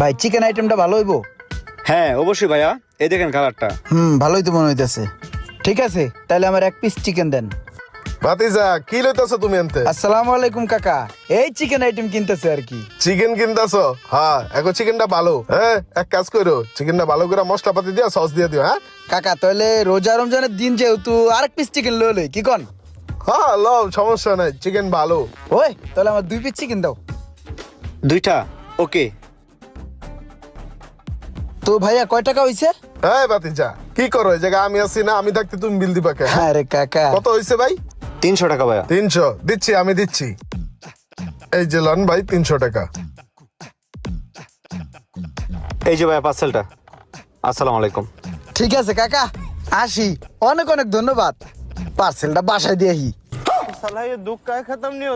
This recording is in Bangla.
ভাই চিকেন আইটেমটা ভালো হইবো? হ্যাঁ অবশ্যই ভাইয়া, এই দেখেন কালারটা। ভালোই তো মনে হইতেছে। ঠিক আছে, তাহলে আমার 1 পিস চিকেন দেন। ভাতিজা কি লইতাছো তুমি আনতে? আসসালামু আলাইকুম কাকা, এই চিকেন আইটেম কিনতেছে আর কি। চিকেন কিনতাছো? হ্যাঁ, এখন চিকেনটা ভালো। হ্যাঁ, এক কাজ করো, চিকেনটা ভালো করে মশলাপাতি দিয়া সস দিয়ে দিও। হ্যাঁ কাকা তাহলে রোজা রমজানের দিন যেহেতু আরেক পিস চিকেন লই কি কন? হ্যাঁ, লও, সমস্যা নাই, চিকেন ভালো। ওই তাহলে আমার 2 পিস চিকেন দাও। 2টা ওকে। তো ভাইয়া কয় টাকা হইছে? হ্যাঁ ভাতিজা, কি করো এই জায়গায়? আমি আছি না, আমি থাকতে তুমি বিল দিবা কে? হ্যাঁ? আরে কাকা, কত হইছে ভাই? 300 টাকা ভাইয়া। 300 দিচ্ছি, আমি দিচ্ছি। এই যে লন ভাই 300 টাকা। এই যে ভাইয়া পার্সেলটা। আসসালামু আলাইকুম। ঠিক আছে কাকা, আসি। অনেক অনেক ধন্যবাদ। পার্সেলটা বাসায় দিয়ে আহি। साला ये दुख का खत्म नहीं होता।